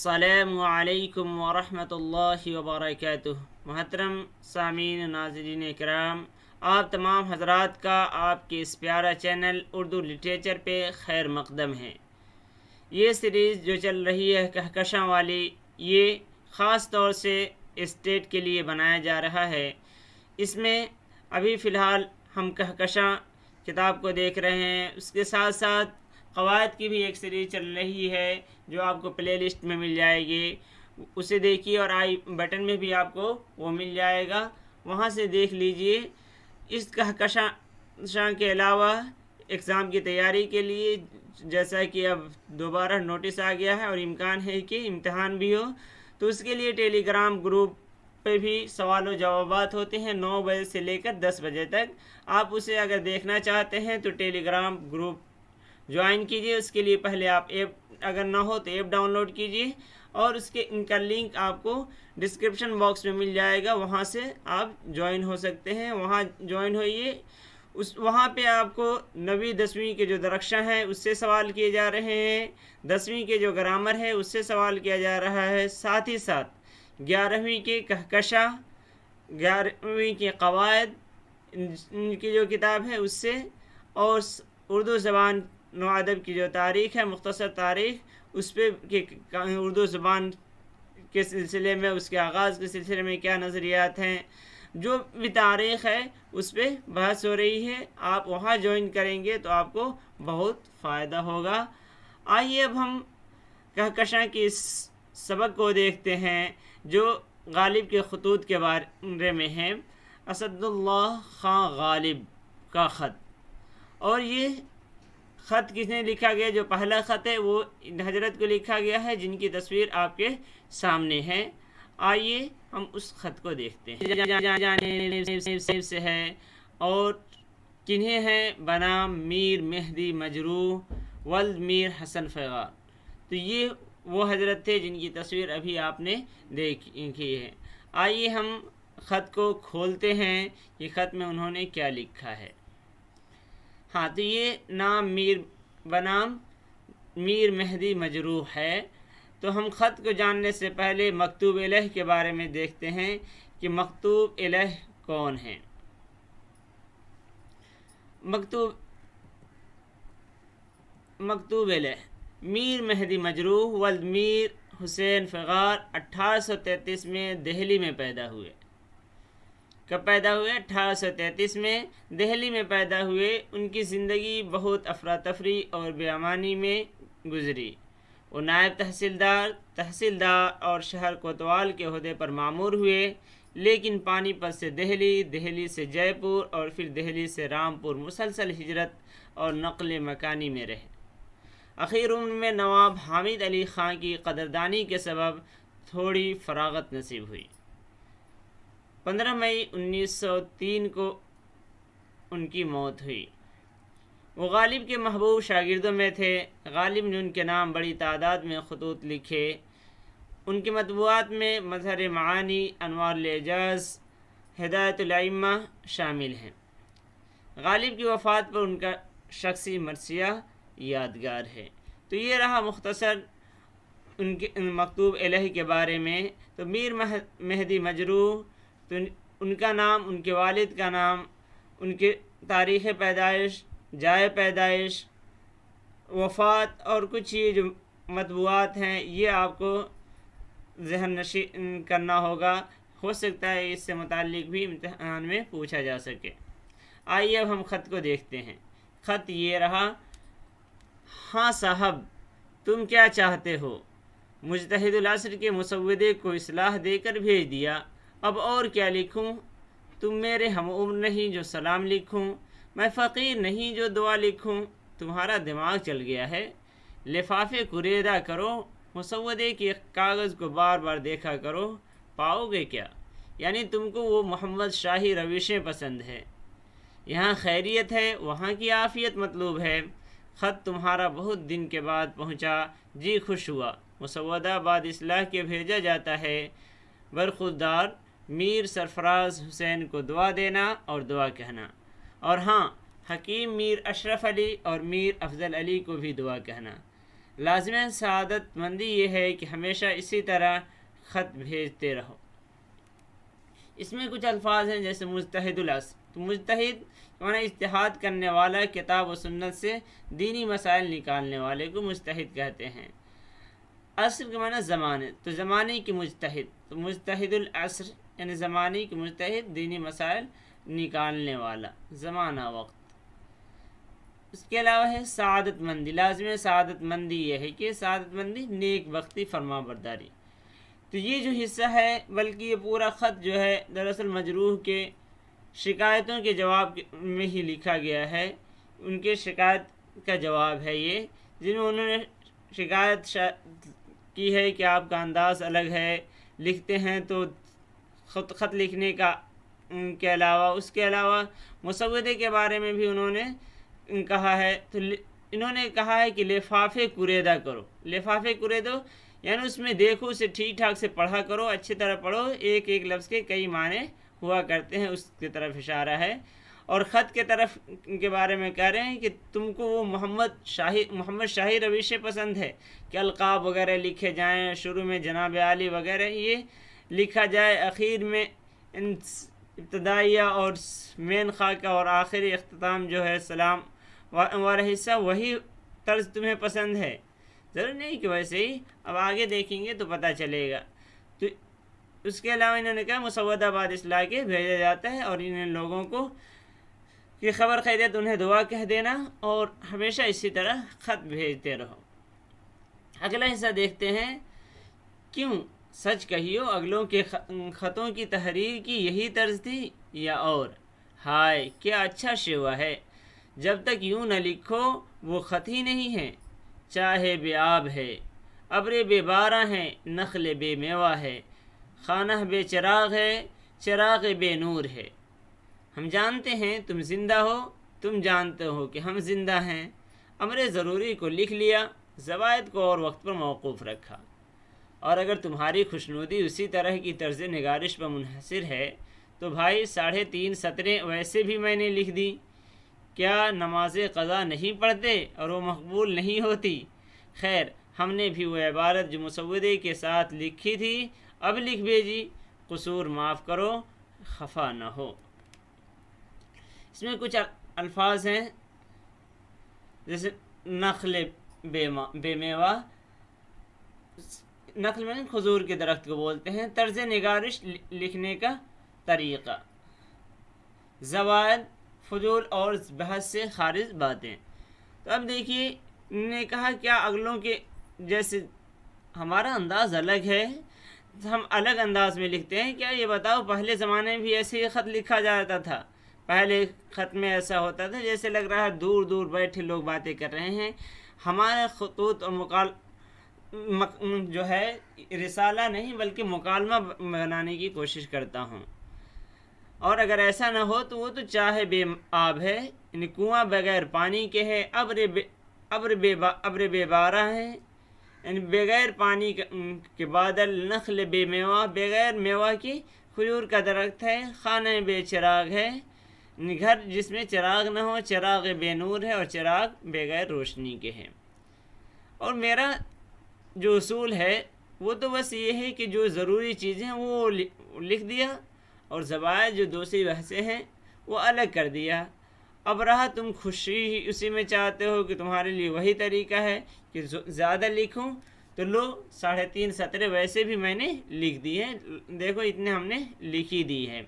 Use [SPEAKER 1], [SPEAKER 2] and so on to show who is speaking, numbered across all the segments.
[SPEAKER 1] السلام علیکم ورحمۃ اللہ وبرکاتہ۔ محترم سامعین ناظرین کرام، آپ تمام حضرات کا آپ کے اس پیارا چینل اردو لٹریچر پہ خیر مقدم ہے۔ یہ سیریز جو چل رہی ہے کہکشاں والی، یہ خاص طور سے اسٹیٹ کے لیے بنایا جا رہا ہے۔ اس میں ابھی فی الحال ہم کہکشاں کتاب کو دیکھ رہے ہیں، اس کے ساتھ ساتھ قواعد کی بھی ایک سیریز چل رہی ہے جو آپ کو پلے لسٹ میں مل جائے گی، اسے دیکھیے، اور آئی بٹن میں بھی آپ کو وہ مل جائے گا، وہاں سے دیکھ لیجئے۔ اس کہکشاں کے علاوہ ایگزام کی تیاری کے لیے، جیسا کہ اب دوبارہ نوٹس آ گیا ہے اور امکان ہے کہ امتحان بھی ہو، تو اس کے لیے ٹیلی گرام گروپ پہ بھی سوال و جوابات ہوتے ہیں 9 بجے سے لے کر 10 بجے تک۔ آپ اسے اگر دیکھنا چاہتے ہیں تو ٹیلی گرام گروپ جوائن کیجئے۔ اس کے لیے پہلے آپ ایپ اگر نہ ہو تو ایپ ڈاؤن لوڈ کیجئے، اور ان کا لنک آپ کو ڈسکرپشن باکس میں مل جائے گا، وہاں سے آپ جوائن ہو سکتے ہیں۔ وہاں جوائن ہوئیے، وہاں پہ آپ کو 9ویں 10ویں کے جو درخشاں ہیں اس سے سوال کیے جا رہے ہیں، 10ویں کے جو گرامر ہے اس سے سوال کیا جا رہا ہے، ساتھ ہی ساتھ 11ویں کے کہکشاں، 11ویں کے قواعد کی جو کتاب ہے اس سے، اور اردو زبان نو ادب کی جو تاریخ ہے، مختصر تاریخ، اس پہ اردو زبان کے سلسلے میں، اس کے آغاز کے سلسلے میں کیا نظریات ہیں، جو بھی تاریخ ہے اس پہ بحث ہو رہی ہے۔ آپ وہاں جوائن کریں گے تو آپ کو بہت فائدہ ہوگا۔ آئیے اب ہم کہکشاں کی اس سبق کو دیکھتے ہیں جو غالب کے خطوط کے بارے میں ہے۔ اسد اللہ خان غالب کا خط، اور یہ خط کس نے لکھا گیا؟ جو پہلا خط ہے وہ حضرت کو لکھا گیا ہے، جن کی تصویر آپ کے سامنے ہے۔ آئیے ہم اس خط کو دیکھتے ہیں سے ہے، اور کنہیں ہے بنام میر مہدی مجروح ولد میر حسن فیغار۔ تو یہ وہ حضرت تھے جن کی تصویر ابھی آپ نے دیکھی ہے۔ آئیے ہم خط کو کھولتے ہیں کہ خط میں انہوں نے کیا لکھا ہے۔ ہاں، تو یہ نام میر بنام میر مہدی مجروح ہے۔ تو ہم خط کو جاننے سے پہلے مکتوب الہ کے بارے میں دیکھتے ہیں کہ مکتوب الہ کون ہیں۔ مکتوب الہ میر مہدی مجروح ولد میر حسین فیغار 1833 میں دہلی میں پیدا ہوئے۔ کب پیدا ہوئے؟ 1833 میں دہلی میں پیدا ہوئے۔ ان کی زندگی بہت افراتفری اور بے امانی میں گزری۔ وہ نائب تحصیلدار اور شہر کوتوال کے عہدے پر مامور ہوئے، لیکن پانی پت سے دہلی سے جے پور اور پھر دہلی سے رامپور مسلسل ہجرت اور نقل مکانی میں رہے۔ اخیر عمر میں نواب حامد علی خان کی قدردانی کے سبب تھوڑی فراغت نصیب ہوئی۔ 15 مئی 1903 کو ان کی موت ہوئی۔ وہ غالب کے محبوب شاگردوں میں تھے۔ غالب نے ان کے نام بڑی تعداد میں خطوط لکھے۔ ان کی مطبوعات میں مظہر معانی، انوار الاعجاز، ہدایت الائمہ شامل ہیں۔ غالب کی وفات پر ان کا شخصی مرثیہ یادگار ہے۔ تو یہ رہا مختصر ان کے مکتوب الہ کے بارے میں۔ تو میر مہدی مجروح، تو ان کا نام، ان کے والد کا نام، ان کے تاریخ پیدائش، جائے پیدائش، وفات، اور کچھ یہ جو مطبوعات ہیں یہ آپ کو ذہن نشین کرنا ہوگا، ہو سکتا ہے اس سے متعلق بھی امتحان میں پوچھا جا سکے۔ آئیے اب ہم خط کو دیکھتے ہیں۔ خط یہ رہا۔ ہاں صاحب، تم کیا چاہتے ہو؟ مجتہد العصر کے مسودے کو اصلاح دے کر بھیج دیا، اب اور کیا لکھوں؟ تم میرے ہم عمر نہیں جو سلام لکھوں، میں فقیر نہیں جو دعا لکھوں۔ تمہارا دماغ چل گیا ہے، لفافے کریدہ کرو، مسودے کے کاغذ کو بار بار دیکھا کرو، پاؤ گے کیا؟ یعنی تم کو وہ محمد شاہی روشیں پسند ہے، یہاں خیریت ہے، وہاں کی عافیت مطلوب ہے۔ خط تمہارا بہت دن کے بعد پہنچا، جی خوش ہوا۔ مسودہ بعد اصلاح کے بھیجا جاتا ہے۔ برخوردار میر سرفراز حسین کو دعا دینا اور دعا کہنا، اور ہاں، حکیم میر اشرف علی اور میر افضل علی کو بھی دعا کہنا۔ لازم سعادت مندی یہ ہے کہ ہمیشہ اسی طرح خط بھیجتے رہو۔ اس میں کچھ الفاظ ہیں جیسے مجتہد العصر، تو مجتہد معنی اجتہاد کرنے والا، کتاب و سنت سے دینی مسائل نکالنے والے کو مجتہد کہتے ہیں۔ عصر کے معنی زمانے، تو زمانے کی مجتہد، تو مجتہد العصر یعنی زمانے کی مجتہد، دینی مسائل نکالنے والا، زمانہ وقت۔ اس کے علاوہ ہے سعادت مندی، لازم سعادت مندی یہ ہے کہ سعادت مندی نیک بختی، فرما برداری۔ تو یہ جو حصہ ہے، بلکہ یہ پورا خط جو ہے دراصل مجروح کے شکایتوں کے جواب میں ہی لکھا گیا ہے، ان کے شکایت کا جواب ہے یہ، جن میں انہوں نے شکایت کی ہے کہ آپ کا انداز الگ ہے، لکھتے ہیں تو خط لکھنے کا کے علاوہ، اس کے علاوہ مسودے کے بارے میں بھی انہوں نے کہا ہے۔ تو انہوں نے کہا ہے کہ لفافے کریدہ کرو، لفافے کریدو یعنی اس میں دیکھو، اسے ٹھیک ٹھاک سے پڑھا کرو، اچھی طرح پڑھو، ایک ایک لفظ کے کئی معنی ہوا کرتے ہیں، اس کی طرف اشارہ ہے۔ اور خط کے طرف کے بارے میں کہہ رہے ہیں کہ تم کو وہ محمد شاہی روش پسند ہے کہ القاب وغیرہ لکھے جائیں، شروع میں جناب عالی وغیرہ یہ لکھا جائے، اخیر میں ابتدائیہ اور مین خاکہ اور آخری اختتام جو ہے سلام والا حصہ، وہی طرز تمہیں پسند ہے؟ ضرور نہیں کہ ویسے ہی، اب آگے دیکھیں گے تو پتہ چلے گا۔ تو اس کے علاوہ انہوں نے کہا مسودہ بعد اصلاح کے بھیجا جاتا ہے، اور ان لوگوں کو کہ خبر خیریت انہیں دعا کہہ دینا، اور ہمیشہ اسی طرح خط بھیجتے رہو۔ اگلا حصہ دیکھتے ہیں، کیوں سچ کہیو اگلوں کے خطوں کی تحریر کی یہی طرز تھی یا اور؟ ہائے کیا اچھا شیوا ہے، جب تک یوں نہ لکھو وہ خط ہی نہیں ہے، چاہے بے آب ہے، ابر بے بارہ ہے، نخل بے میوہ ہے، خانہ بے چراغ ہے، چراغ بے نور ہے۔ ہم جانتے ہیں تم زندہ ہو، تم جانتے ہو کہ ہم زندہ ہیں، امر ضروری کو لکھ لیا، زوائد کو اور وقت پر موقوف رکھا۔ اور اگر تمہاری خوشنودی اسی طرح کی طرز نگارش پر منحصر ہے تو بھائی 3.5 سطریں ویسے بھی میں نے لکھ دی، کیا نماز قضا نہیں پڑھتے اور وہ مقبول نہیں ہوتی؟ خیر، ہم نے بھی وہ عبارت جو مسودے کے ساتھ لکھی تھی اب لکھ بھیجی، قصور معاف کرو، خفا نہ ہو۔ اس میں کچھ الفاظ ہیں جیسے نخل بے میوہ، نخل میں کھجور کے درخت کو بولتے ہیں، طرز نگارش لکھنے کا طریقہ، زوائد، فضول اور بحث سے خارج باتیں۔ تو اب دیکھیے نے کہا کیا اگلوں کے جیسے ہمارا انداز الگ ہے، ہم الگ انداز میں لکھتے ہیں، کیا یہ بتاؤ پہلے زمانے میں بھی ایسے ہی خط لکھا جاتا تھا؟ پہلے خط میں ایسا ہوتا تھا جیسے لگ رہا ہے دور دور بیٹھے لوگ باتیں کر رہے ہیں۔ ہمارے خطوط اور جو ہے رسالہ نہیں بلکہ مکالمہ بنانے کی کوشش کرتا ہوں، اور اگر ایسا نہ ہو تو وہ تو چاہے بے آب ہے، یعنی کنواں بغیر پانی کے ہے، ابر بے بارہ ہے، یعنی بغیر پانی کے بادل، نخل بے میوہ، بغیر میوہ کی کھجور کا درخت ہے، خانہ بے چراغ ہے، یعنی گھر جس میں چراغ نہ ہو، چراغ بے نور ہے، اور چراغ بغیر روشنی کے ہے۔ اور میرا جو اصول ہے وہ تو بس یہ ہے کہ جو ضروری چیزیں وہ لکھ دیا، اور زوائد جو دوسری بحثیں ہیں وہ الگ کر دیا۔ اب رہا تم خوشی اسی میں چاہتے ہو کہ تمہارے لیے وہی طریقہ ہے کہ زیادہ لکھوں، تو لو 3.5 سطریں ویسے بھی میں نے لکھ دی ہیں، دیکھو اتنے ہم نے لکھی دی ہے۔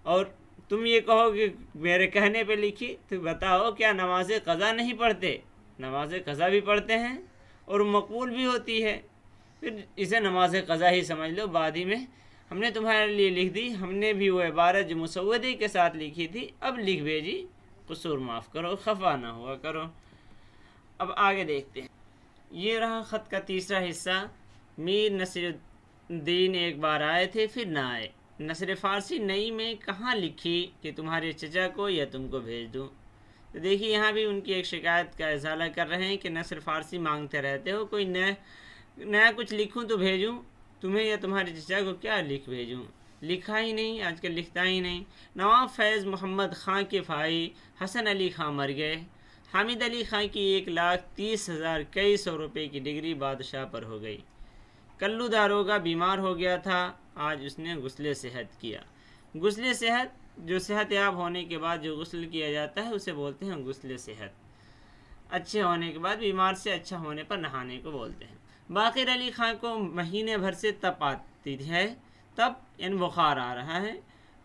[SPEAKER 1] اور تم یہ کہو کہ میرے کہنے پہ لکھی، تو بتاؤ کیا نماز قضا نہیں پڑھتے؟ نماز قضا بھی پڑھتے ہیں اور مقبول بھی ہوتی ہے، پھر اسے نماز قضا ہی سمجھ لو، بعد ہی میں ہم نے تمہارے لیے لکھ دی، ہم نے بھی وہ عبارت جو مسودے کے ساتھ لکھی تھی اب لکھ بھیجی، قصور معاف کرو، خفا نہ ہوا کرو۔ اب آگے دیکھتے ہیں، یہ رہا خط کا تیسرا حصہ۔ میر نصر الدین ایک بار آئے تھے پھر نہ آئے، نثر فارسی نئی میں کہاں لکھی کہ تمہارے چچا کو یا تم کو بھیج دوں؟ تو دیکھیے یہاں بھی ان کی ایک شکایت کا ازالہ کر رہے ہیں کہ نثر فارسی مانگتے رہتے ہو، کوئی نیا کچھ لکھوں تو بھیجوں، تمہیں یا تمہارے چچا کو کیا لکھ بھیجوں؟ لکھا ہی نہیں، آج کل لکھتا ہی نہیں۔ نواب فیض محمد خان کے بھائی حسن علی خان مر گئے، حامد علی خان کی 1,30,000 کئی سو روپے کی ڈگری بادشاہ پر ہو گئی۔ کلو داروگہ بیمار ہو گیا تھا، آج اس نے غسل صحت کیا۔ غسل صحت، جو صحت یاب ہونے کے بعد جو غسل کیا جاتا ہے اسے بولتے ہیں غسل صحت۔ اچھے ہونے کے بعد، بیمار سے اچھا ہونے پر نہانے کو بولتے ہیں۔ باقر علی خان کو مہینے بھر سے تپ آتی ہے، تپ یعنی بخار آ رہا ہے۔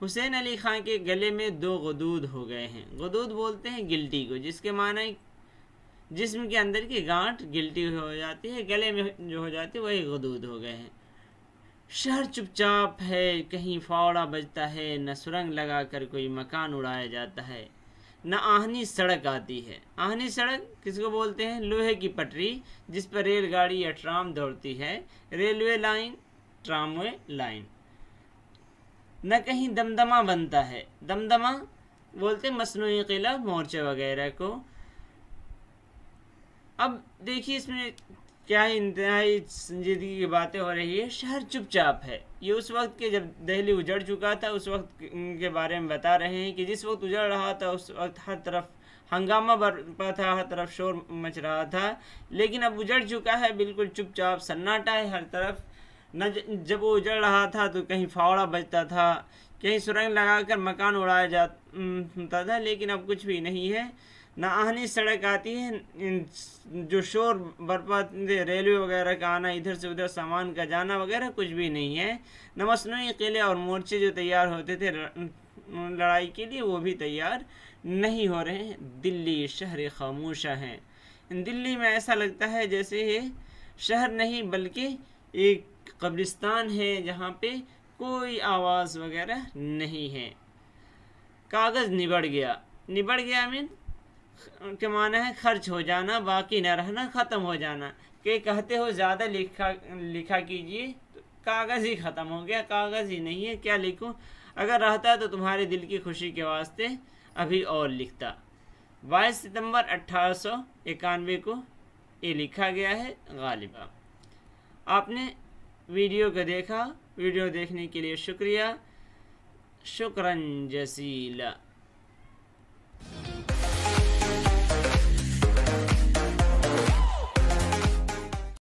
[SPEAKER 1] حسین علی خان کے گلے میں 2 غدود ہو گئے ہیں۔ غدود بولتے ہیں گلٹی کو، جس کے معنی جسم کے اندر کی گانٹھ گلٹی ہو جاتی ہے، گلے میں جو ہو جاتی ہے وہی غدود ہو گئے ہیں۔ شہر چپ چاپ ہے، کہیں فاوڑا بجتا ہے، نہ سرنگ لگا کر کوئی مکان اڑایا جاتا ہے، نہ آہنی سڑک آتی ہے۔ آہنی سڑک کس کو بولتے ہیں؟ لوہے کی پٹری جس پر ریل گاڑی یا ٹرام دوڑتی ہے، ریلوے لائن، ٹراموے لائن۔ نہ کہیں دمدمہ بنتا ہے، دمدمہ بولتے ہیں مصنوعی قلعہ، مورچے وغیرہ کو۔ اب دیکھیے اس میں کیا انتہائی سنجیدگی کی باتیں ہو رہی ہے۔ شہر چپ چاپ ہے، یہ اس وقت کے جب دہلی اجڑ چکا تھا اس وقت کے بارے میں بتا رہے ہیں کہ جس وقت اجڑ رہا تھا اس وقت ہر طرف ہنگامہ برپا تھا، ہر طرف شور مچ رہا تھا، لیکن اب اجڑ چکا ہے، بالکل چپ چاپ سناٹا ہے ہر طرف۔ نہ جب وہ اجڑ رہا تھا تو کہیں فاوڑا بجتا تھا، کہیں سرنگ لگا کر مکان اڑایا جاتا تھا، لیکن اب کچھ بھی نہیں ہے۔ نہ آہنی سڑک آتی ہے، جو شور برپا ریلوے وغیرہ کا آنا، ادھر سے ادھر سامان کا جانا وغیرہ کچھ بھی نہیں ہے۔ نہ مصنوعی قلعے اور مورچے جو تیار ہوتے تھے لڑائی کے لیے وہ بھی تیار نہیں ہو رہے ہیں۔ دلی شہر خاموشہ ہے، دلی میں ایسا لگتا ہے جیسے یہ شہر نہیں بلکہ ایک قبرستان ہے جہاں پہ کوئی آواز وغیرہ نہیں ہے۔ کاغذ نبڑ گیا، نبڑ گیا مین کے معنی ہے خرچ ہو جانا، باقی نہ رہنا، ختم ہو جانا۔ کہ کہتے ہو زیادہ لکھا کیجئے، کاغذ ہی ختم ہو گیا، کاغذ ہی نہیں ہے، کیا لکھوں؟ اگر رہتا تو تمہارے دل کی خوشی کے واسطے ابھی اور لکھتا۔ 22 ستمبر 1891 کو یہ لکھا گیا ہے غالبا۔ آپ نے ویڈیو کو دیکھا، ویڈیو دیکھنے کے لیے شکریہ، شکراً جزیلا۔